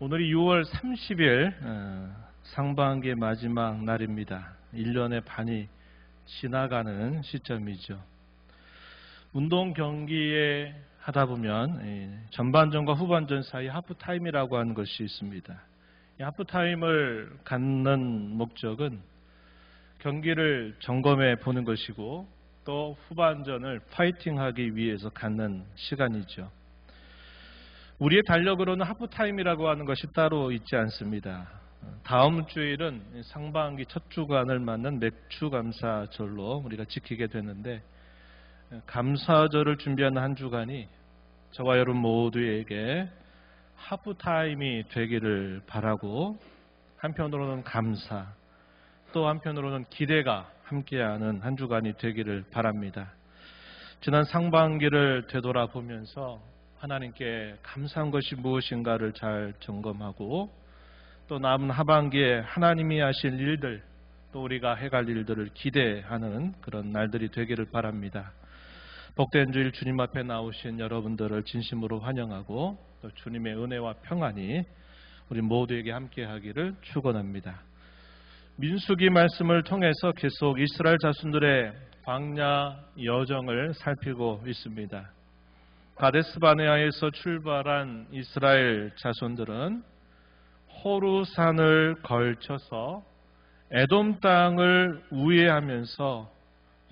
오늘이 6월 30일 상반기의 마지막 날입니다. 1년의 반이 지나가는 시점이죠. 운동 경기에 하다 보면 전반전과 후반전 사이 하프타임이라고 하는 것이 있습니다. 이 하프타임을 갖는 목적은 경기를 점검해 보는 것이고 또 후반전을 파이팅하기 위해서 갖는 시간이죠. 우리의 달력으로는 하프타임이라고 하는 것이 따로 있지 않습니다. 다음 주일은 상반기 첫 주간을 맞는 맥주감사절로 우리가 지키게 되는데, 감사절을 준비하는 한 주간이 저와 여러분 모두에게 하프타임이 되기를 바라고, 한편으로는 감사, 또 한편으로는 기대가 함께하는 한 주간이 되기를 바랍니다. 지난 상반기를 되돌아보면서 하나님께 감사한 것이 무엇인가를 잘 점검하고, 또 남은 하반기에 하나님이 하실 일들, 또 우리가 해갈 일들을 기대하는 그런 날들이 되기를 바랍니다. 복된 주일 주님 앞에 나오신 여러분들을 진심으로 환영하고, 또 주님의 은혜와 평안이 우리 모두에게 함께하기를 축원합니다. 민수기 말씀을 통해서 계속 이스라엘 자손들의 광야 여정을 살피고 있습니다. 가데스 바네아에서 출발한 이스라엘 자손들은 호르산을 걸쳐서 에돔 땅을 우회하면서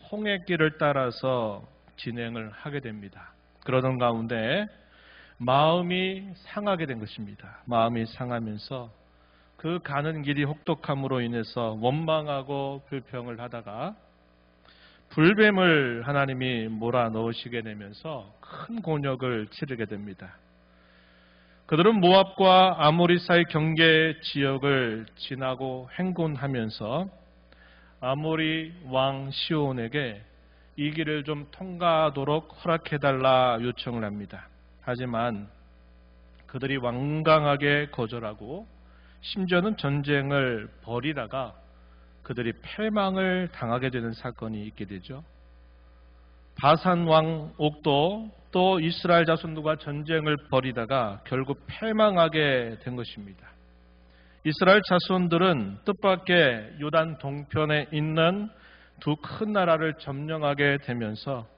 홍해길을 따라서 진행을 하게 됩니다. 그러던 가운데 마음이 상하게 된 것입니다. 마음이 상하면서 그 가는 길이 혹독함으로 인해서 원망하고 불평을 하다가 불뱀을 하나님이 몰아넣으시게 되면서 큰 곤욕을 치르게 됩니다. 그들은 모압과 아모리 사이 경계 지역을 지나고 행군하면서 아모리 왕 시온에게 이 길을 좀 통과하도록 허락해달라 요청을 합니다. 하지만 그들이 완강하게 거절하고 심지어는 전쟁을 벌이다가 그들이 패망을 당하게 되는 사건이 있게 되죠. 바산 왕 옥도 또 이스라엘 자손들과 전쟁을 벌이다가 결국 패망하게 된 것입니다. 이스라엘 자손들은 뜻밖의 요단 동편에 있는 두 큰 나라를 점령하게 되면서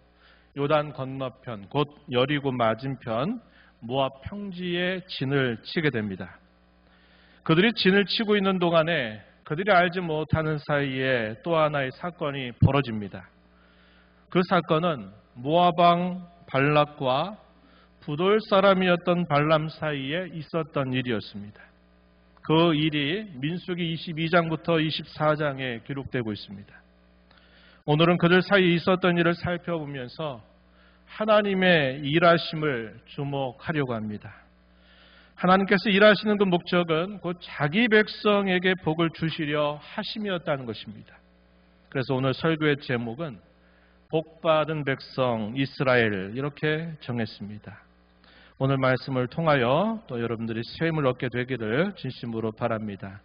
요단 건너편, 곧 여리고 맞은편 모압 평지에 진을 치게 됩니다. 그들이 진을 치고 있는 동안에 그들이 알지 못하는 사이에 또 하나의 사건이 벌어집니다. 그 사건은 모압 왕 발락과 부돌 사람이었던 발람 사이에 있었던 일이었습니다. 그 일이 민수기 22장부터 24장에 기록되고 있습니다. 오늘은 그들 사이에 있었던 일을 살펴보면서 하나님의 일하심을 주목하려고 합니다. 하나님께서 일하시는 그 목적은 곧 자기 백성에게 복을 주시려 하심이었다는 것입니다. 그래서 오늘 설교의 제목은 복받은 백성 이스라엘, 이렇게 정했습니다. 오늘 말씀을 통하여 또 여러분들이 셈을 얻게 되기를 진심으로 바랍니다.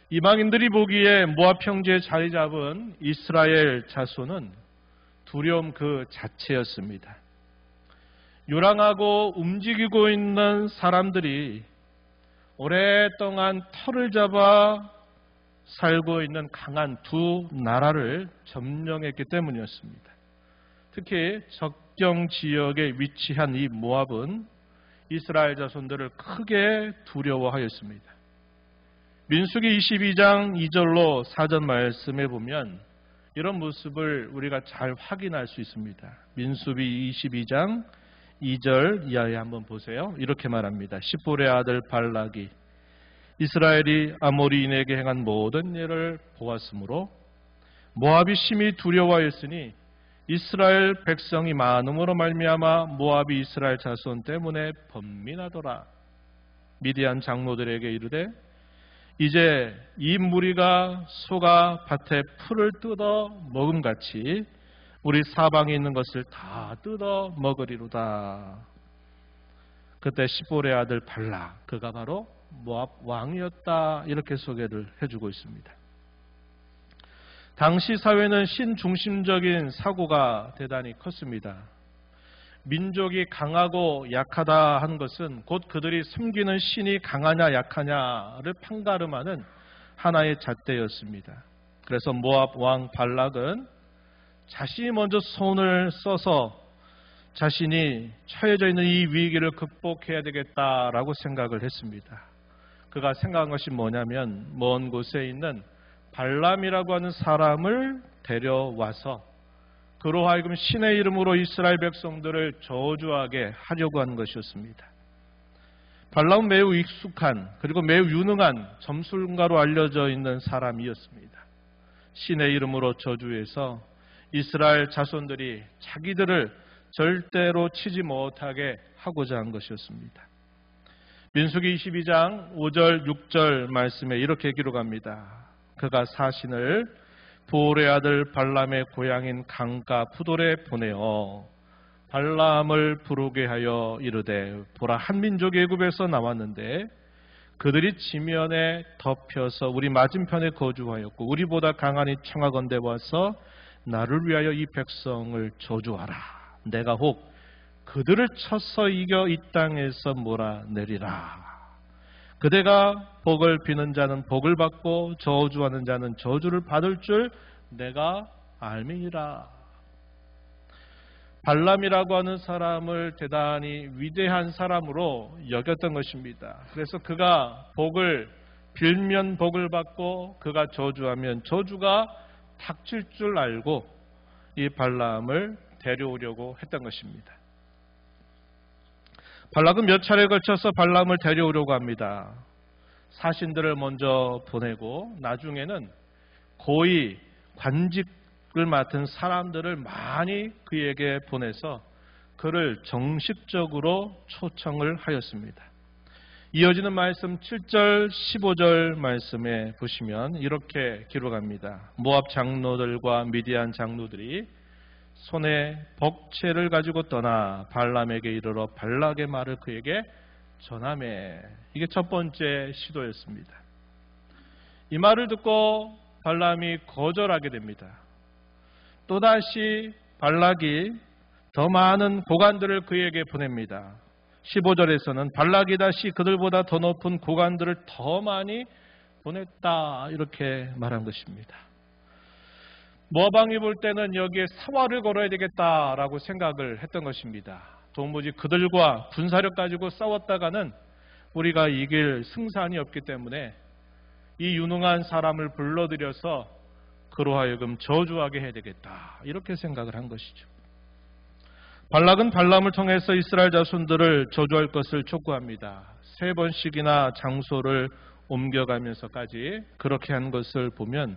이방인들이 보기에 모압 평지에 자리 잡은 이스라엘 자손은 두려움 그 자체였습니다. 요랑하고 움직이고 있는 사람들이 오랫동안 털을 잡아 살고 있는 강한 두 나라를 점령했기 때문이었습니다. 특히 적경 지역에 위치한 이 모압은 이스라엘 자손들을 크게 두려워하였습니다. 민수기 22장 2절로 4절 말씀에 보면 이런 모습을 우리가 잘 확인할 수 있습니다. 민수기 22장 2절 이하에 한번 보세요. 이렇게 말합니다. 십볼의 아들 발락이 이스라엘이 아모리인에게 행한 모든 일을 보았으므로 모압이 심히 두려워하였으니 이스라엘 백성이 많음으로 말미암아 모압이 이스라엘 자손 때문에 번민하더라. 미디안 장로들에게 이르되 이제 이 무리가 소가 밭에 풀을 뜯어 먹음같이 우리 사방에 있는 것을 다 뜯어 먹으리로다. 그때 십볼의 아들 발락, 그가 바로 모압 왕이었다, 이렇게 소개를 해주고 있습니다. 당시 사회는 신중심적인 사고가 대단히 컸습니다. 민족이 강하고 약하다 한 것은 곧 그들이 섬기는 신이 강하냐 약하냐를 판가름하는 하나의 잣대였습니다. 그래서 모압 왕 발락은 자신이 먼저 손을 써서 자신이 처해져 있는 이 위기를 극복해야 되겠다라고 생각을 했습니다. 그가 생각한 것이 뭐냐면 먼 곳에 있는 발람이라고 하는 사람을 데려와서 그로 하여금 신의 이름으로 이스라엘 백성들을 저주하게 하려고 하는 것이었습니다. 발람은 매우 익숙한 그리고 매우 유능한 점술가로 알려져 있는 사람이었습니다. 신의 이름으로 저주해서 이스라엘 자손들이 자기들을 절대로 치지 못하게 하고자 한 것이었습니다. 민수기 22장 5절 6절 말씀에 이렇게 기록합니다. 그가 사신을 보올의 아들 발람의 고향인 강가 푸돌에 보내어 발람을 부르게 하여 이르되 보라 한 민족이 애굽에서 나왔는데 그들이 지면에 덮여서 우리 맞은편에 거주하였고 우리보다 강하니 청하건대 와서 나를 위하여 이 백성을 저주하라. 내가 혹 그들을 쳐서 이겨 이 땅에서 몰아내리라. 그대가 복을 비는 자는 복을 받고 저주하는 자는 저주를 받을 줄 내가 알미니라. 발람이라고 하는 사람을 대단히 위대한 사람으로 여겼던 것입니다. 그래서 그가 복을 빌면 복을 받고 그가 저주하면 저주가 닥칠 줄 알고 이 발람을 데려오려고 했던 것입니다. 발락은 몇 차례에 걸쳐서 발람을 데려오려고 합니다. 사신들을 먼저 보내고 나중에는 고위 관직을 맡은 사람들을 많이 그에게 보내서 그를 정식적으로 초청을 하였습니다. 이어지는 말씀 7절 15절 말씀에 보시면 이렇게 기록합니다. 모압 장로들과 미디안 장로들이 손에 벅채를 가지고 떠나 발람에게 이르러 발락의 말을 그에게 전하매. 이게 첫 번째 시도였습니다. 이 말을 듣고 발람이 거절하게 됩니다. 또다시 발락이 더 많은 고관들을 그에게 보냅니다. 15절에서는 발락이 다시 그들보다 더 높은 고관들을 더 많이 보냈다 이렇게 말한 것입니다. 모압왕이 볼 때는 여기에 사활을 걸어야 되겠다라고 생각을 했던 것입니다. 도무지 그들과 군사력 가지고 싸웠다가는 우리가 이길 승산이 없기 때문에 이 유능한 사람을 불러들여서 그로 하여금 저주하게 해야 되겠다 이렇게 생각을 한 것이죠. 발락은 발람을 통해서 이스라엘 자손들을 저주할 것을 촉구합니다. 3번씩이나 장소를 옮겨가면서까지 그렇게 한 것을 보면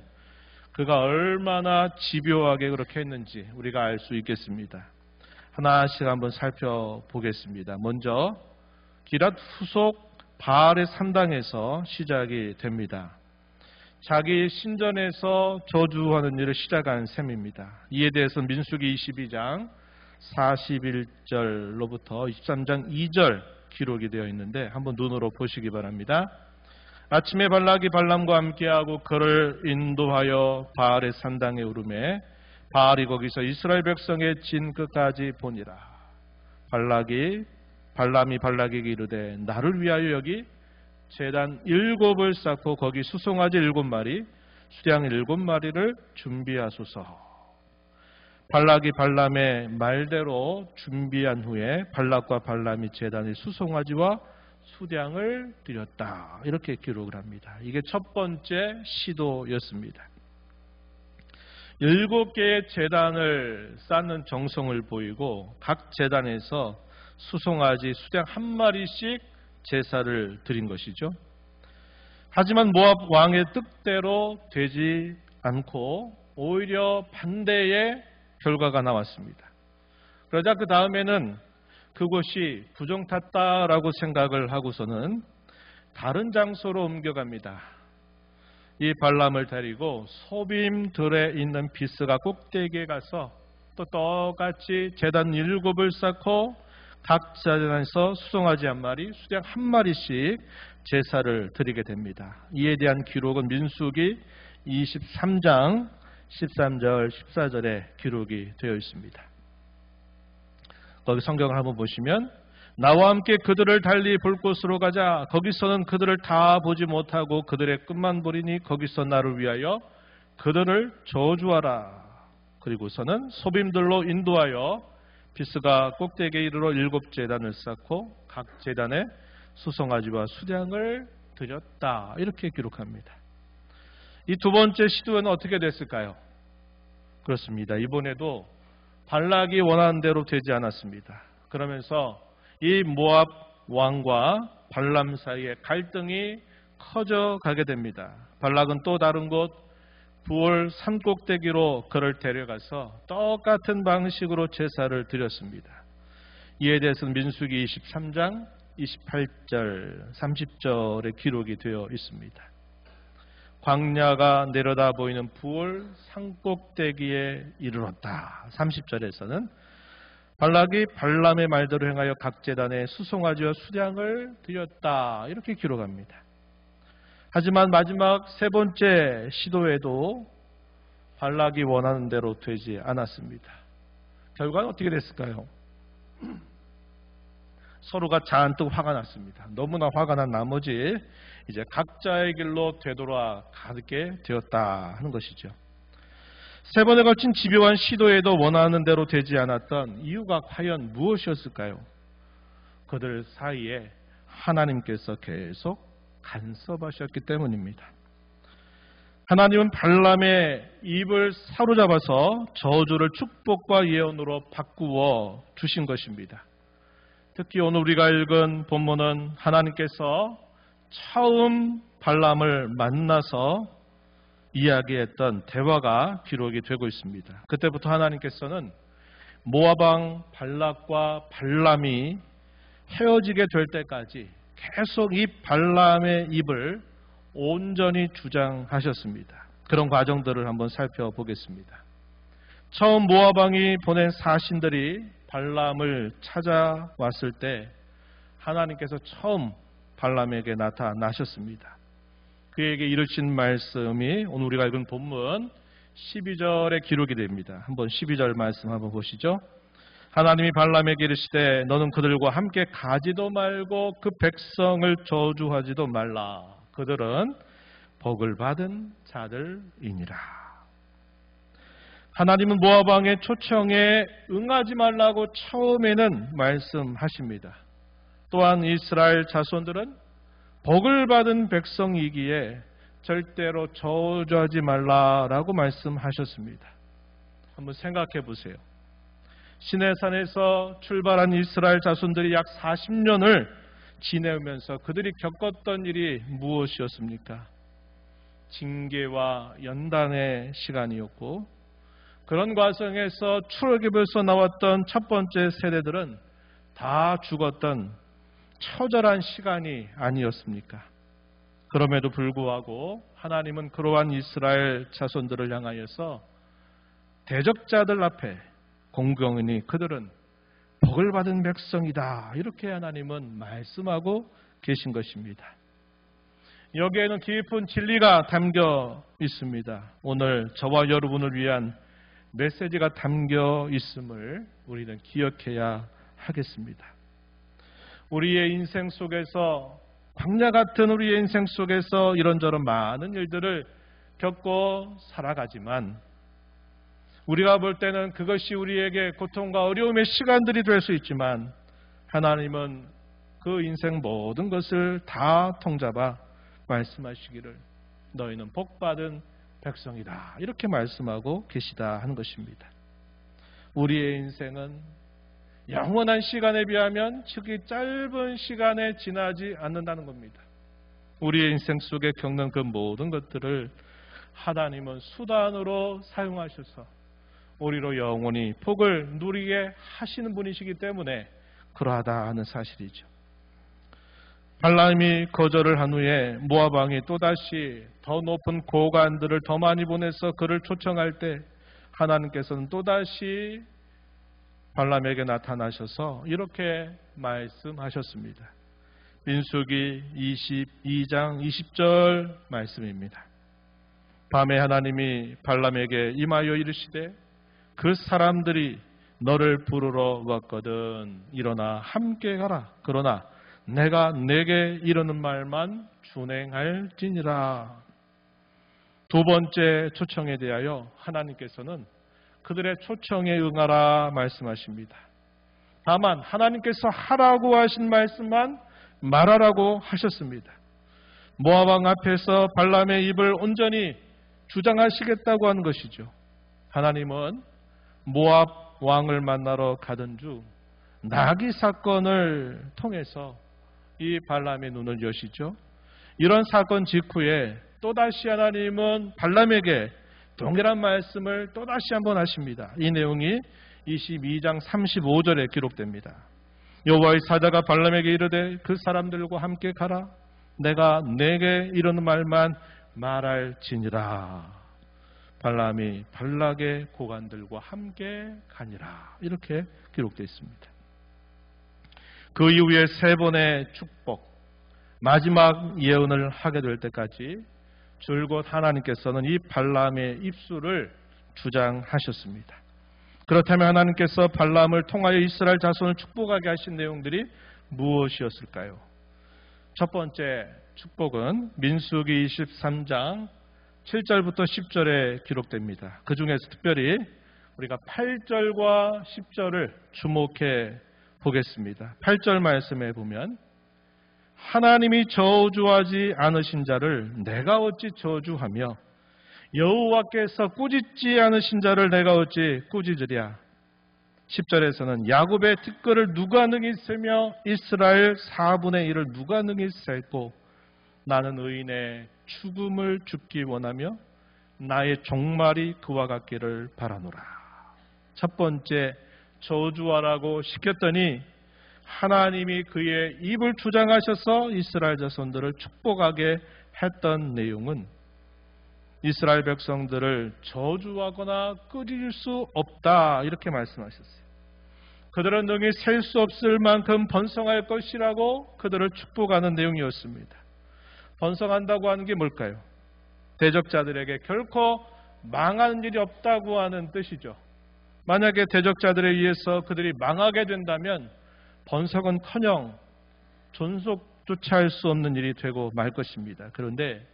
그가 얼마나 집요하게 그렇게 했는지 우리가 알 수 있겠습니다. 하나씩 한번 살펴보겠습니다. 먼저 기랏 후속 바알의 산당에서 시작이 됩니다. 자기 신전에서 저주하는 일을 시작한 셈입니다. 이에 대해서 민수기 22장 41절로부터 23장 2절 기록이 되어 있는데 한번 눈으로 보시기 바랍니다. 아침에 발락이 발람과 함께하고 그를 인도하여 바알의 산당에 오르매 바알이 거기서 이스라엘 백성의 진 끝까지 보니라. 발람이 발락에게 이르되 나를 위하여 여기 제단 7을 쌓고 거기 수송아지 7마리 수량 7마리를 준비하소서. 발락이 발람의 말대로 준비한 후에 발락과 발람이 제단에 수송아지와 수량을 드렸다. 이렇게 기록을 합니다. 이게 첫 번째 시도였습니다. 7개의 제단을 쌓는 정성을 보이고 각 제단에서 수송아지 수량 1마리씩 제사를 드린 것이죠. 하지만 모압 왕의 뜻대로 되지 않고 오히려 반대의 결과가 나왔습니다. 그러자 그 다음에는 그곳이 부정탔다라고 생각을 하고서는 다른 장소로 옮겨갑니다. 이 발람을 데리고 소빔들에 있는 비스가 꼭대기에 가서 또 똑같이 제단 7을 쌓고 각 제단에서 수송아지 1마리, 수량 1마리씩 제사를 드리게 됩니다. 이에 대한 기록은 민수기 23장 13절, 14절에 기록이 되어 있습니다. 거기 성경을 한번 보시면 나와 함께 그들을 달리 볼 곳으로 가자. 거기서는 그들을 다 보지 못하고 그들의 끝만 보리니 거기서 나를 위하여 그들을 저주하라. 그리고서는 소빔들로 인도하여 비스가 꼭대기에 이르러 7제단을 쌓고 각 제단에 수송아지와 수량을 드렸다. 이렇게 기록합니다. 이 두 번째 시도는 어떻게 됐을까요? 그렇습니다. 이번에도 발락이 원하는 대로 되지 않았습니다. 그러면서 이 모압 왕과 발람 사이의 갈등이 커져가게 됩니다. 발락은 또 다른 곳 부올 산꼭대기로 그를 데려가서 똑같은 방식으로 제사를 드렸습니다. 이에 대해서는 민수기 23장 28절 30절에 기록이 되어 있습니다. 광야가 내려다 보이는 부올 산꼭대기에 이르렀다. 30절에서는 발락이 발람의 말대로 행하여 각 제단에 수송아지와 수량을 드렸다. 이렇게 기록합니다. 하지만 마지막 세 번째 시도에도 발락이 원하는 대로 되지 않았습니다. 결과는 어떻게 됐을까요? 서로가 잔뜩 화가 났습니다. 너무나 화가 난 나머지 이제 각자의 길로 되돌아가게 되었다 하는 것이죠. 세 번에 걸친 집요한 시도에도 원하는 대로 되지 않았던 이유가 과연 무엇이었을까요? 그들 사이에 하나님께서 계속 간섭하셨기 때문입니다. 하나님은 발람의 입을 사로잡아서 저주를 축복과 예언으로 바꾸어 주신 것입니다. 특히 오늘 우리가 읽은 본문은 하나님께서 처음 발람을 만나서 이야기했던 대화가 기록이 되고 있습니다. 그때부터 하나님께서는 모압 왕 발락과 발람이 헤어지게 될 때까지 계속 이 발람의 입을 온전히 주장하셨습니다. 그런 과정들을 한번 살펴보겠습니다. 처음 모압 왕이 보낸 사신들이 발람을 찾아왔을 때 하나님께서 처음 발람에게 나타나셨습니다. 그에게 이르신 말씀이 오늘 우리가 읽은 본문 12절에 기록이 됩니다. 한번 12절 말씀 한번 보시죠. 하나님이 발람에게 이르시되 너는 그들과 함께 가지도 말고 그 백성을 저주하지도 말라. 그들은 복을 받은 자들이니라. 하나님은 모압 왕의 초청에 응하지 말라고 처음에는 말씀하십니다. 또한 이스라엘 자손들은 복을 받은 백성이기에 절대로 저주하지 말라라고 말씀하셨습니다. 한번 생각해 보세요. 시내산에서 출발한 이스라엘 자손들이 약 40년을 지내면서 그들이 겪었던 일이 무엇이었습니까? 징계와 연단의 시간이었고, 그런 과정에서 출애굽에서 나왔던 첫 번째 세대들은 다 죽었던 처절한 시간이 아니었습니까? 그럼에도 불구하고 하나님은 그러한 이스라엘 자손들을 향하여서 대적자들 앞에 공경하니 그들은 복을 받은 백성이다. 이렇게 하나님은 말씀하고 계신 것입니다. 여기에는 깊은 진리가 담겨 있습니다. 오늘 저와 여러분을 위한 메시지가 담겨 있음을 우리는 기억해야 하겠습니다. 우리의 인생 속에서, 광야 같은 우리의 인생 속에서 이런저런 많은 일들을 겪고 살아가지만 우리가 볼 때는 그것이 우리에게 고통과 어려움의 시간들이 될 수 있지만 하나님은 그 인생 모든 것을 다 통잡아 말씀하시기를 너희는 복받은 백성이다. 이렇게 말씀하고 계시다 하는 것입니다. 우리의 인생은 영원한 시간에 비하면 즉이 짧은 시간에 지나지 않는다는 겁니다. 우리의 인생 속에 겪는 그 모든 것들을 하나님은 수단으로 사용하셔서 우리로 영원히 복을 누리게 하시는 분이시기 때문에 그러하다 하는 사실이죠. 발람이 거절을 한 후에 모압 왕이 또다시 더 높은 고관들을 더 많이 보내서 그를 초청할 때 하나님께서는 또다시 발람에게 나타나셔서 이렇게 말씀하셨습니다. 민수기 22장 20절 말씀입니다. 밤에 하나님이 발람에게 임하여 이르시되 그 사람들이 너를 부르러 왔거든. 일어나 함께 가라. 그러나 내가 내게 이르는 말만 준행할지니라. 두 번째 초청에 대하여 하나님께서는 그들의 초청에 응하라 말씀하십니다. 다만 하나님께서 하라고 하신 말씀만 말하라고 하셨습니다. 모압 왕 앞에서 발람의 입을 온전히 주장하시겠다고 하는 것이죠. 하나님은 모압 왕을 만나러 가던 중 나귀 사건을 통해서 이 발람의 눈을 여시죠. 이런 사건 직후에 또다시 하나님은 발람에게 동일한 말씀을 또다시 한번 하십니다. 이 내용이 22장 35절에 기록됩니다. 여호와의 사자가 발람에게 이르되 그 사람들과 함께 가라. 내가 내게 이르는 말만 말할지니라. 발람이 발락의 고관들과 함께 가니라. 이렇게 기록되어 있습니다. 그 이후에 세 번의 축복, 마지막 예언을 하게 될 때까지 줄곧 하나님께서는 이 발람의 입술을 주장하셨습니다. 그렇다면 하나님께서 발람을 통하여 이스라엘 자손을 축복하게 하신 내용들이 무엇이었을까요? 첫 번째 축복은 민수기 23장 7절부터 10절에 기록됩니다. 그 중에서 특별히 우리가 8절과 10절을 주목해 보겠습니다. 8절 말씀에 보면 하나님이 저주하지 않으신 자를 내가 어찌 저주하며 여호와께서 꾸짖지 않으신 자를 내가 어찌 꾸짖으랴. 10절에서는 야곱의 티끌을 누가 능히 세며 이스라엘 4분의 1을 누가 능히 셀고 나는 의인의 죽음을 죽기 원하며 나의 종말이 그와 같기를 바라노라. 첫 번째 저주하라고 시켰더니 하나님이 그의 입을 주장하셔서 이스라엘 자손들을 축복하게 했던 내용은 이스라엘 백성들을 저주하거나 꾸짖을 수 없다 이렇게 말씀하셨어요. 그들은 능히 셀 수 없을 만큼 번성할 것이라고 그들을 축복하는 내용이었습니다. 번성한다고 하는 게 뭘까요? 대적자들에게 결코 망하는 일이 없다고 하는 뜻이죠. 만약에 대적자들에 의해서 그들이 망하게 된다면 번성은커녕 존속조차 할 수 없는 일이 되고 말 것입니다. 그런데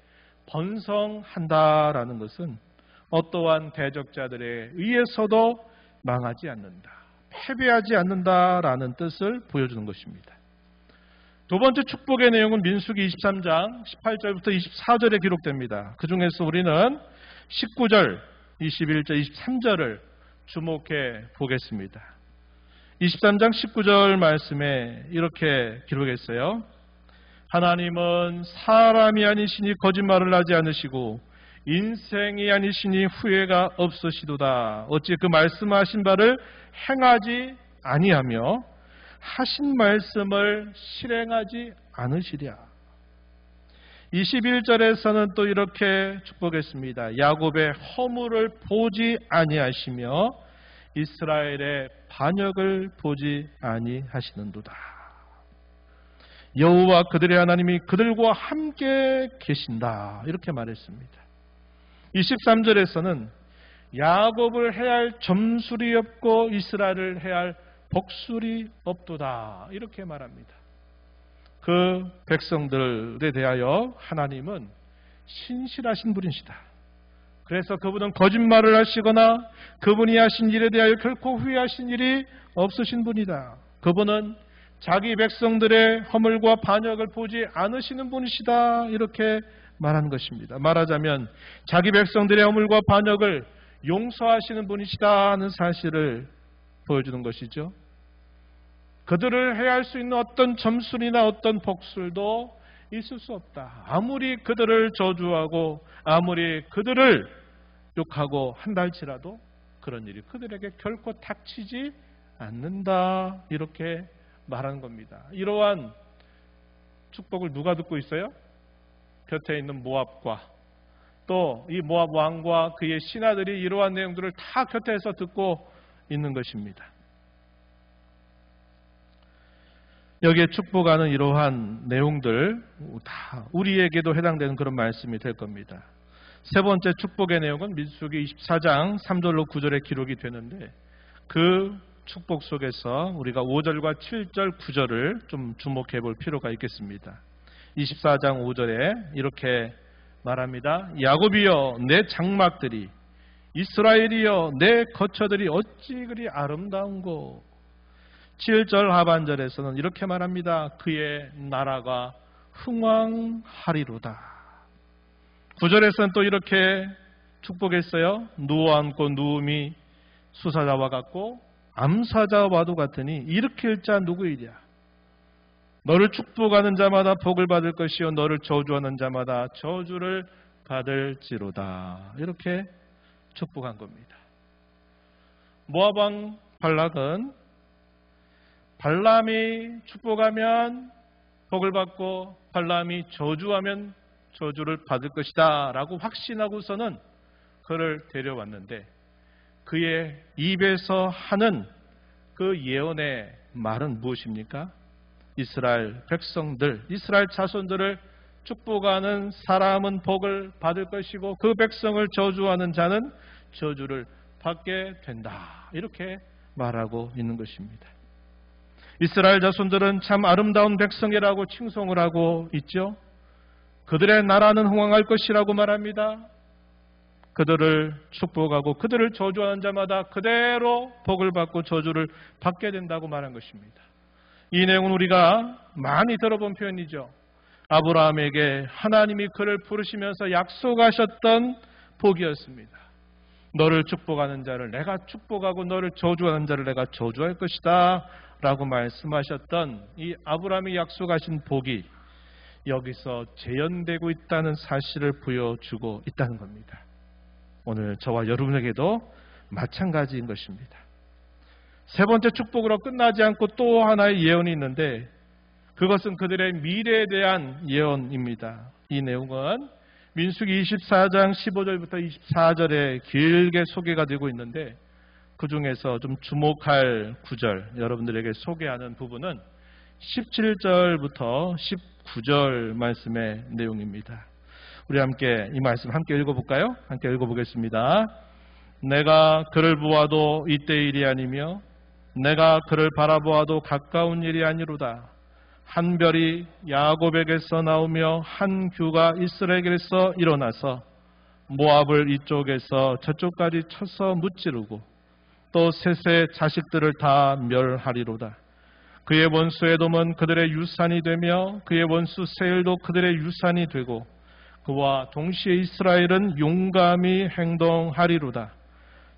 번성한다라는 것은 어떠한 대적자들에 의해서도 망하지 않는다, 패배하지 않는다라는 뜻을 보여주는 것입니다. 두 번째 축복의 내용은 민수기 23장 18절부터 24절에 기록됩니다. 그 중에서 우리는 19절, 21절, 23절을 주목해 보겠습니다. 23장 19절 말씀에 이렇게 기록했어요. 하나님은 사람이 아니시니 거짓말을 하지 않으시고 인생이 아니시니 후회가 없으시도다. 어찌 그 말씀하신 바를 행하지 아니하며 하신 말씀을 실행하지 않으시랴. 21절에서는 또 이렇게 축복했습니다. 야곱의 허물을 보지 아니하시며 이스라엘의 반역을 보지 아니하시는도다. 여호와 그들의 하나님이 그들과 함께 계신다. 이렇게 말했습니다. 23절에서는 야곱을 해할 점술이 없고 이스라엘을 해할 복술이 없도다. 이렇게 말합니다. 그 백성들에 대하여 하나님은 신실하신 분이시다. 그래서 그분은 거짓말을 하시거나 그분이 하신 일에 대하여 결코 후회하신 일이 없으신 분이다. 그분은 자기 백성들의 허물과 반역을 보지 않으시는 분이시다. 이렇게 말하는 것입니다. 말하자면 자기 백성들의 허물과 반역을 용서하시는 분이시다 하는 사실을 보여주는 것이죠. 그들을 해할 수 있는 어떤 점술이나 어떤 복술도 있을 수 없다. 아무리 그들을 저주하고 아무리 그들을 욕하고 한달치라도 그런 일이 그들에게 결코 닥치지 않는다. 이렇게 말하는 겁니다. 이러한 축복을 누가 듣고 있어요? 곁에 있는 모압과 또 이 모압 왕과 그의 신하들이 이러한 내용들을 다 곁에서 듣고 있는 것입니다. 여기에 축복하는 이러한 내용들 다 우리에게도 해당되는 그런 말씀이 될 겁니다. 세 번째 축복의 내용은 민수기 24장 3절로 9절에 기록이 되는데 그 축복 속에서 우리가 5절과 7절, 9절을 좀 주목해 볼 필요가 있겠습니다. 24장 5절에 이렇게 말합니다. 야곱이여 내 장막들이, 이스라엘이여 내 거처들이 어찌 그리 아름다운고. 7절 하반절에서는 이렇게 말합니다. 그의 나라가 흥왕하리로다. 9절에서는 또 이렇게 축복했어요. 누워앉고 누움이 수사자와 같고 암사자와도 같으니 일으킬 자 누구이랴. 너를 축복하는 자마다 복을 받을 것이요 너를 저주하는 자마다 저주를 받을지로다. 이렇게 축복한 겁니다. 모압 왕 발락은 발람이 축복하면 복을 받고 발람이 저주하면 저주를 받을 것이다 라고 확신하고서는 그를 데려왔는데, 그의 입에서 하는 그 예언의 말은 무엇입니까? 이스라엘 백성들, 이스라엘 자손들을 축복하는 사람은 복을 받을 것이고 그 백성을 저주하는 자는 저주를 받게 된다. 이렇게 말하고 있는 것입니다. 이스라엘 자손들은 참 아름다운 백성이라고 칭송을 하고 있죠. 그들의 나라는 흥왕할 것이라고 말합니다. 그들을 축복하고 그들을 저주하는 자마다 그대로 복을 받고 저주를 받게 된다고 말한 것입니다. 이 내용은 우리가 많이 들어본 표현이죠. 아브라함에게 하나님이 그를 부르시면서 약속하셨던 복이었습니다. 너를 축복하는 자를 내가 축복하고 너를 저주하는 자를 내가 저주할 것이다 라고 말씀하셨던 이 아브라함이 약속하신 복이 여기서 재현되고 있다는 사실을 보여주고 있다는 겁니다. 오늘 저와 여러분에게도 마찬가지인 것입니다. 세 번째 축복으로 끝나지 않고 또 하나의 예언이 있는데, 그것은 그들의 미래에 대한 예언입니다. 이 내용은 민수기 24장 15절부터 24절에 길게 소개가 되고 있는데, 그 중에서 좀 주목할 구절, 여러분들에게 소개하는 부분은 17절부터 19절 말씀의 내용입니다. 우리 함께 이 말씀 함께 읽어볼까요? 함께 읽어보겠습니다. 내가 그를 보아도 이때의 일이 아니며 내가 그를 바라보아도 가까운 일이 아니로다. 한 별이 야곱에게서 나오며 한 규가 이스라엘에게서 일어나서 모압을 이쪽에서 저쪽까지 쳐서 무찌르고 또 셋의 자식들을 다 멸하리로다. 그의 원수 에돔은 그들의 유산이 되며 그의 원수 세일도 그들의 유산이 되고 그와 동시에 이스라엘은 용감히 행동하리로다.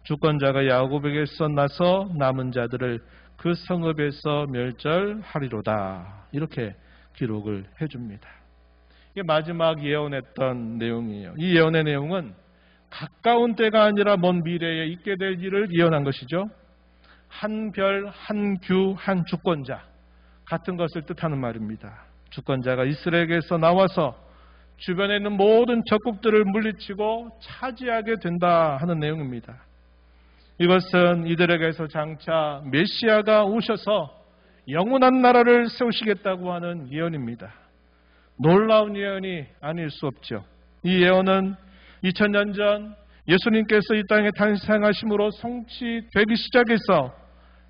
주권자가 야곱에게서 나서 남은 자들을 그 성읍에서 멸절하리로다. 이렇게 기록을 해줍니다. 이게 마지막 예언했던 내용이에요. 이 예언의 내용은 가까운 때가 아니라 먼 미래에 있게 될 일을 예언한 것이죠. 한 별, 한 규, 한 주권자 같은 것을 뜻하는 말입니다. 주권자가 이스라엘에게서 나와서 주변에 있는 모든 적국들을 물리치고 차지하게 된다 하는 내용입니다. 이것은 이들에게서 장차 메시아가 오셔서 영원한 나라를 세우시겠다고 하는 예언입니다. 놀라운 예언이 아닐 수 없죠. 이 예언은 2000년 전 예수님께서 이 땅에 탄생하심으로 성취되기 시작해서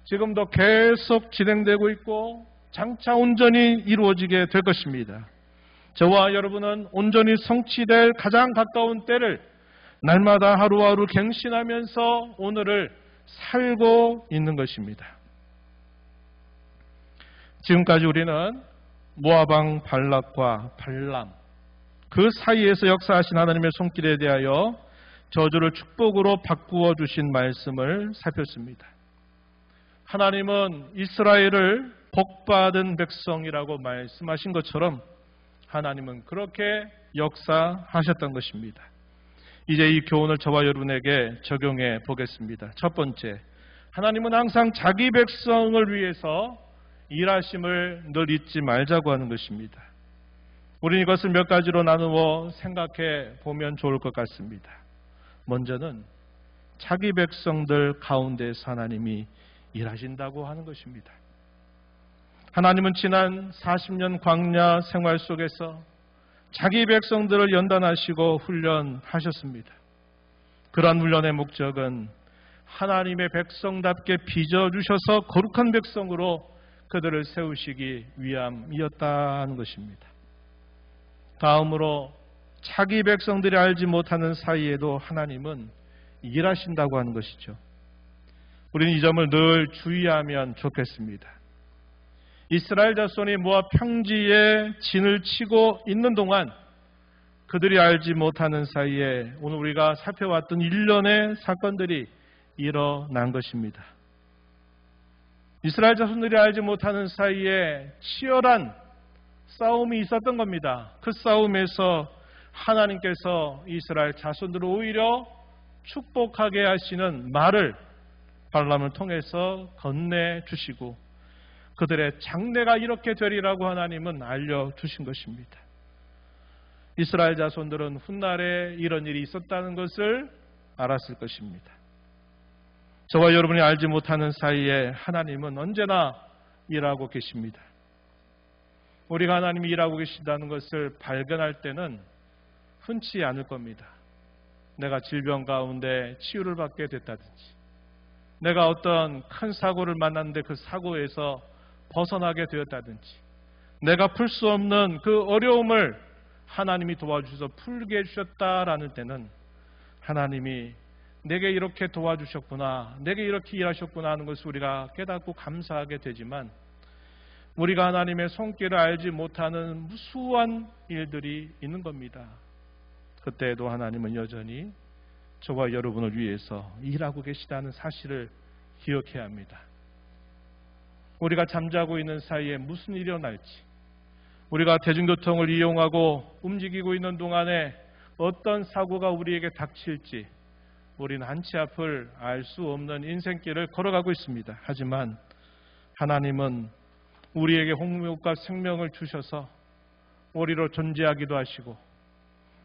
지금도 계속 진행되고 있고 장차 온전히 이루어지게 될 것입니다. 저와 여러분은 온전히 성취될 가장 가까운 때를 날마다 하루하루 갱신하면서 오늘을 살고 있는 것입니다. 지금까지 우리는 모압 왕 발락과 발람, 그 사이에서 역사하신 하나님의 손길에 대하여 저주를 축복으로 바꾸어 주신 말씀을 살폈습니다. 하나님은 이스라엘을 복받은 백성이라고 말씀하신 것처럼 하나님은 그렇게 역사하셨던 것입니다. 이제 이 교훈을 저와 여러분에게 적용해 보겠습니다. 첫 번째, 하나님은 항상 자기 백성을 위해서 일하심을 늘 잊지 말자고 하는 것입니다. 우리는 이것을 몇 가지로 나누어 생각해 보면 좋을 것 같습니다. 먼저는 자기 백성들 가운데서 하나님이 일하신다고 하는 것입니다. 하나님은 지난 40년 광야 생활 속에서 자기 백성들을 연단하시고 훈련하셨습니다. 그러한 훈련의 목적은 하나님의 백성답게 빚어주셔서 거룩한 백성으로 그들을 세우시기 위함이었다는 것입니다. 다음으로 자기 백성들이 알지 못하는 사이에도 하나님은 일하신다고 하는 것이죠. 우리는 이 점을 늘 주의하면 좋겠습니다. 이스라엘 자손이 모압 평지에 진을 치고 있는 동안 그들이 알지 못하는 사이에 오늘 우리가 살펴왔던 일련의 사건들이 일어난 것입니다. 이스라엘 자손들이 알지 못하는 사이에 치열한 싸움이 있었던 겁니다. 그 싸움에서 하나님께서 이스라엘 자손들을 오히려 축복하게 하시는 말을 발람을 통해서 건네주시고 그들의 장래가 이렇게 되리라고 하나님은 알려주신 것입니다. 이스라엘 자손들은 훗날에 이런 일이 있었다는 것을 알았을 것입니다. 저와 여러분이 알지 못하는 사이에 하나님은 언제나 일하고 계십니다. 우리가 하나님이 일하고 계신다는 것을 발견할 때는 흔치 않을 겁니다. 내가 질병 가운데 치유를 받게 됐다든지, 내가 어떤 큰 사고를 만났는데 그 사고에서 벗어나게 되었다든지, 내가 풀 수 없는 그 어려움을 하나님이 도와주셔서 풀게 해주셨다라는 때는 하나님이 내게 이렇게 도와주셨구나, 내게 이렇게 일하셨구나 하는 것을 우리가 깨닫고 감사하게 되지만, 우리가 하나님의 손길을 알지 못하는 무수한 일들이 있는 겁니다. 그때에도 하나님은 여전히 저와 여러분을 위해서 일하고 계시다는 사실을 기억해야 합니다. 우리가 잠자고 있는 사이에 무슨 일이 일어날지, 우리가 대중교통을 이용하고 움직이고 있는 동안에 어떤 사고가 우리에게 닥칠지 우리는 한치 앞을 알 수 없는 인생길을 걸어가고 있습니다. 하지만 하나님은 우리에게 홍목과 생명을 주셔서 우리로 존재하기도 하시고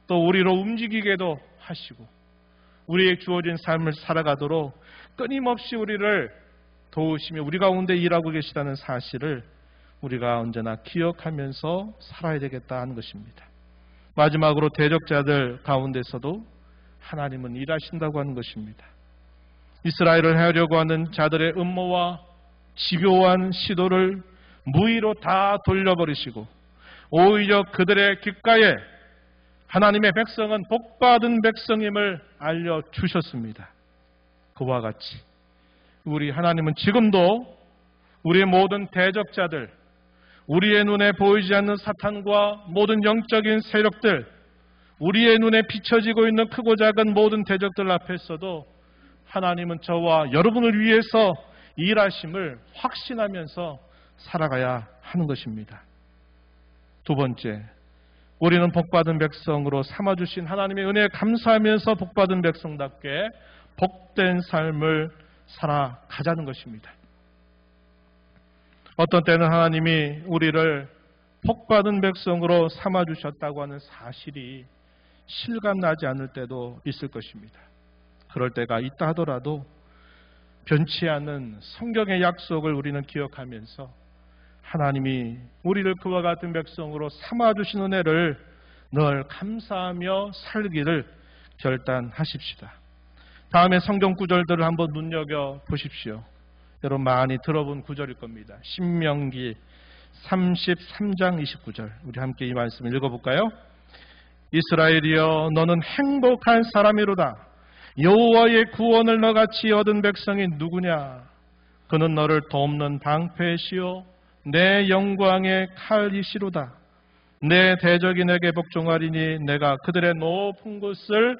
또 우리로 움직이게도 하시고 우리에게 주어진 삶을 살아가도록 끊임없이 우리를 도우시며 우리 가운데 일하고 계시다는 사실을 우리가 언제나 기억하면서 살아야 되겠다 하는 것입니다. 마지막으로 대적자들 가운데서도 하나님은 일하신다고 하는 것입니다. 이스라엘을 해하려고 하는 자들의 음모와 집요한 시도를 무의로 다 돌려버리시고 오히려 그들의 귓가에 하나님의 백성은 복받은 백성임을 알려주셨습니다. 그와 같이 우리 하나님은 지금도 우리의 모든 대적자들, 우리의 눈에 보이지 않는 사탄과 모든 영적인 세력들, 우리의 눈에 비춰지고 있는 크고 작은 모든 대적들 앞에서도 하나님은 저와 여러분을 위해서 일하심을 확신하면서 살아가야 하는 것입니다. 두 번째, 우리는 복받은 백성으로 삼아주신 하나님의 은혜에 감사하면서 복받은 백성답게 복된 삶을 살아가자는 것입니다. 어떤 때는 하나님이 우리를 복받은 백성으로 삼아주셨다고 하는 사실이 실감나지 않을 때도 있을 것입니다. 그럴 때가 있다 하더라도 변치 않는 성경의 약속을 우리는 기억하면서 하나님이 우리를 그와 같은 백성으로 삼아주신 은혜를 늘 감사하며 살기를 결단하십시다. 다음에 성경 구절들을 한번 눈여겨보십시오. 여러분 많이 들어본 구절일 겁니다. 신명기 33장 29절 우리 함께 이 말씀을 읽어볼까요? 이스라엘이여 너는 행복한 사람이로다. 여호와의 구원을 너같이 얻은 백성이 누구냐? 그는 너를 돕는 방패시요 내 영광의 칼이시로다. 내 대적이 내게 복종하리니 내가 그들의 높은 곳을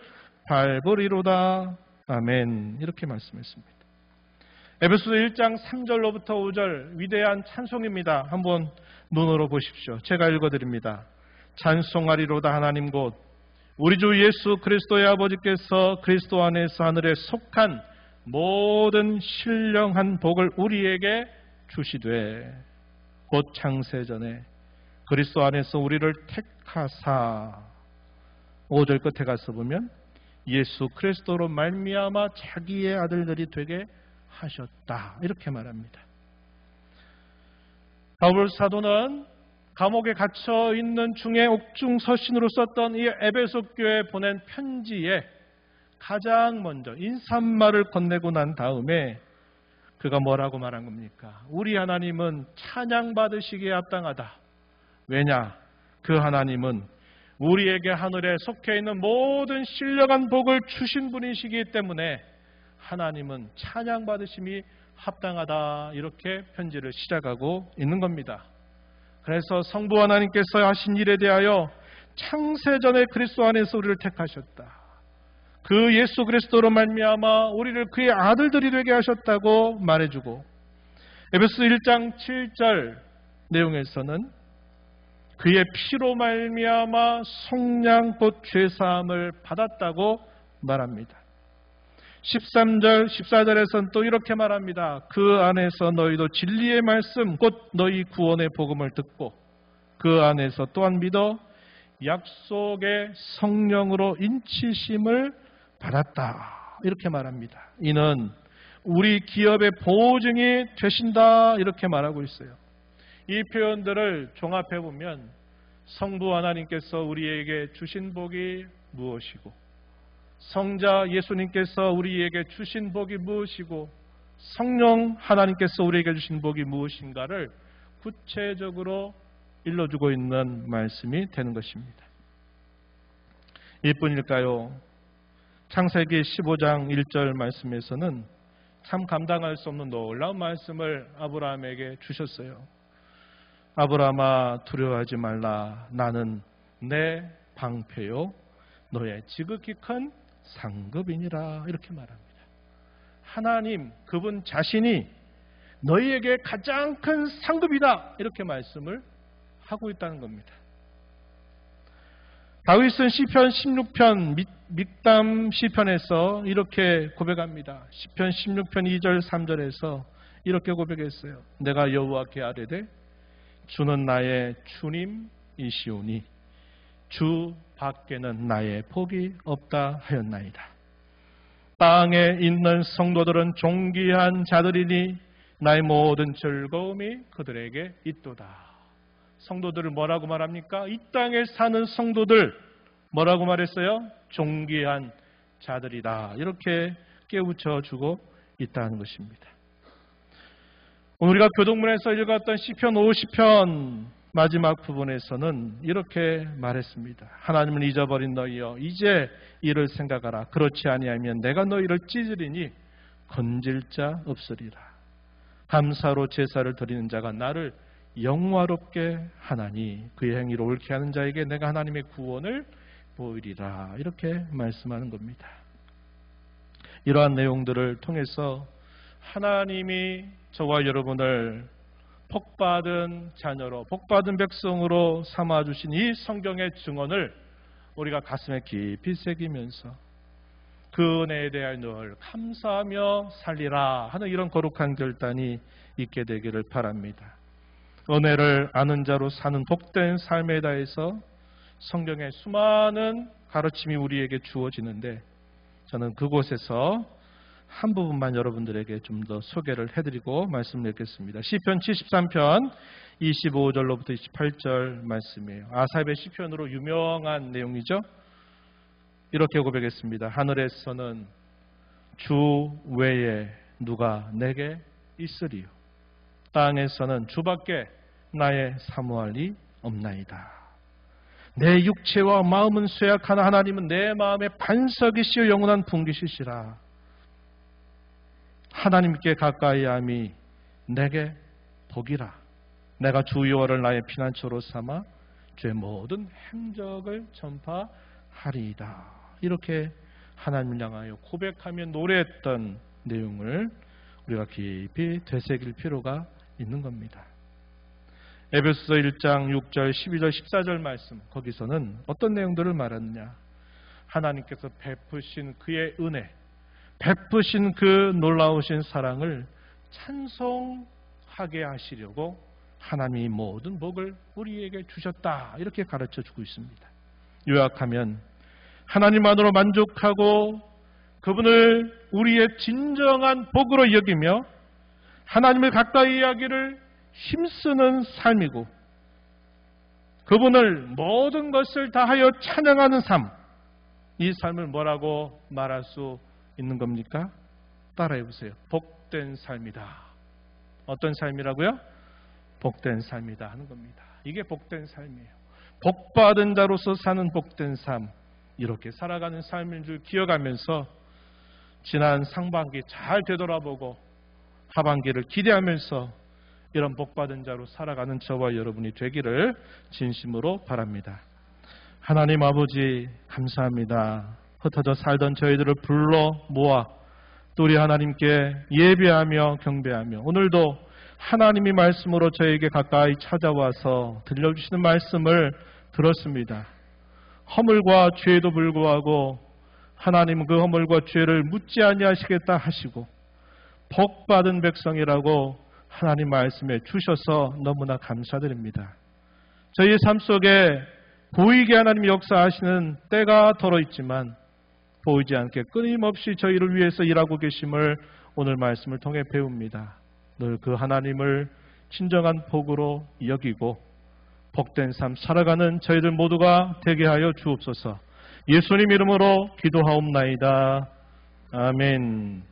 밟으리로다. 아멘. 이렇게 말씀했습니다. 에베소서 1장 3절로부터 5절 위대한 찬송입니다. 한번 눈으로 보십시오. 제가 읽어드립니다. 찬송하리로다 하나님 곧 우리 주 예수 그리스도의 아버지께서 그리스도 안에서 하늘에 속한 모든 신령한 복을 우리에게 주시되 곧 창세전에 그리스도 안에서 우리를 택하사 5절 끝에 가서 보면 예수 그리스도로 말미암아 자기의 아들들이 되게 하셨다 이렇게 말합니다. 바울 사도는 감옥에 갇혀 있는 중에 옥중서신으로 썼던 이 에베소 교회에 보낸 편지에 가장 먼저 인사말을 건네고 난 다음에 그가 뭐라고 말한 겁니까? 우리 하나님은 찬양받으시기에 합당하다. 왜냐? 그 하나님은 우리에게 하늘에 속해 있는 모든 신령한 복을 주신 분이시기 때문에 하나님은 찬양받으심이 합당하다. 이렇게 편지를 시작하고 있는 겁니다. 그래서 성부 하나님께서 하신 일에 대하여 창세전에 그리스도 안에서 우리를 택하셨다. 그 예수 그리스도로 말미암아 우리를 그의 아들들이 되게 하셨다고 말해주고, 에베소 1장 7절 내용에서는 그의 피로 말미암아 속량 곧 죄사함을 받았다고 말합니다. 13절, 14절에서는 또 이렇게 말합니다. 그 안에서 너희도 진리의 말씀 곧 너희 구원의 복음을 듣고 그 안에서 또한 믿어 약속의 성령으로 인치심을 받았다. 이렇게 말합니다. 이는 우리 기업의 보증이 되신다. 이렇게 말하고 있어요. 이 표현들을 종합해 보면 성부 하나님께서 우리에게 주신 복이 무엇이고, 성자 예수님께서 우리에게 주신 복이 무엇이고, 성령 하나님께서 우리에게 주신 복이 무엇인가를 구체적으로 일러주고 있는 말씀이 되는 것입니다. 이뿐일까요? 창세기 15장 1절 말씀에서는 참 감당할 수 없는 놀라운 말씀을 아브라함에게 주셨어요. 아브라함아 두려워하지 말라. 나는 내 방패요 너의 지극히 큰 상급이니라. 이렇게 말합니다. 하나님 그분 자신이 너희에게 가장 큰 상급이다. 이렇게 말씀을 하고 있다는 겁니다. 다윗은 시편 16편 믹담 시편에서 이렇게 고백합니다. 시편 16편 2절 3절에서 이렇게 고백했어요. 내가 여호와께 아뢰되 주는 나의 주님이시오니 주 밖에는 나의 복이 없다 하였나이다. 땅에 있는 성도들은 존귀한 자들이니 나의 모든 즐거움이 그들에게 있도다. 성도들을 뭐라고 말합니까? 이 땅에 사는 성도들 뭐라고 말했어요? 존귀한 자들이다. 이렇게 깨우쳐주고 있다는 것입니다. 오늘 우리가 교동문에서 읽었던 시편 50편 마지막 부분에서는 이렇게 말했습니다. 하나님을 잊어버린 너희여 이제 이를 생각하라. 그렇지 아니하면 내가 너희를 찢으리니 건질 자 없으리라. 감사로 제사를 드리는 자가 나를 영화롭게 하나니 그의 행위를 옳게 하는 자에게 내가 하나님의 구원을 보이리라. 이렇게 말씀하는 겁니다. 이러한 내용들을 통해서 하나님이 저와 여러분을 복받은 자녀로 복받은 백성으로 삼아주신 이 성경의 증언을 우리가 가슴에 깊이 새기면서 그 은혜에 대하여 늘 감사하며 살리라 하는 이런 거룩한 결단이 있게 되기를 바랍니다. 은혜를 아는 자로 사는 복된 삶에 대해서 성경의 수많은 가르침이 우리에게 주어지는데 저는 그곳에서 한 부분만 여러분들에게 좀 더 소개를 해드리고 말씀을 읽겠습니다. 시편 73편 25절로부터 28절 말씀이에요. 아삽의 시편으로 유명한 내용이죠. 이렇게 고백했습니다. 하늘에서는 주 외에 누가 내게 있으리요. 땅에서는 주밖에 나의 사모할 이 없나이다. 내 육체와 마음은 쇠약하나 하나님은 내 마음의 반석이시여 영원한 분기시시라. 하나님께 가까이 함이 내게 복이라. 내가 주 여호와를 나의 피난처로 삼아 죄의 모든 행적을 전파하리이다. 이렇게 하나님을 향하여 고백하며 노래했던 내용을 우리가 깊이 되새길 필요가 있는 겁니다. 에베소서 1장 6절, 12절, 14절 말씀 거기서는 어떤 내용들을 말하느냐. 하나님께서 베푸신 그의 은혜, 베푸신 그 놀라우신 사랑을 찬송하게 하시려고 하나님이 모든 복을 우리에게 주셨다. 이렇게 가르쳐주고 있습니다. 요약하면 하나님만으로 만족하고 그분을 우리의 진정한 복으로 여기며 하나님을 가까이 하기를 힘쓰는 삶이고 그분을 모든 것을 다하여 찬양하는 삶, 이 삶을 뭐라고 말할 수 있는 겁니까? 따라해 보세요. 복된 삶이다. 어떤 삶이라고요? 복된 삶이다 하는 겁니다. 이게 복된 삶이에요. 복받은 자로서 사는 복된 삶, 이렇게 살아가는 삶인 줄 기억하면서 지난 상반기 잘 되돌아보고 하반기를 기대하면서 이런 복받은 자로 살아가는 저와 여러분이 되기를 진심으로 바랍니다. 하나님 아버지 감사합니다. 흩어져 살던 저희들을 불러 모아 또 우리 하나님께 예배하며 경배하며 오늘도 하나님이 말씀으로 저에게 가까이 찾아와서 들려주시는 말씀을 들었습니다. 허물과 죄에도 불구하고 하나님은 그 허물과 죄를 묻지 아니하시겠다 하시고 복받은 백성이라고 하나님 말씀에 주셔서 너무나 감사드립니다. 저희의 삶 속에 보이게 하나님이 역사하시는 때가 덜어 있지만 보이지 않게 끊임없이 저희를 위해서 일하고 계심을 오늘 말씀을 통해 배웁니다. 늘 그 하나님을 진정한 복으로 여기고 복된 삶 살아가는 저희들 모두가 되게 하여 주옵소서. 예수님 이름으로 기도하옵나이다. 아멘.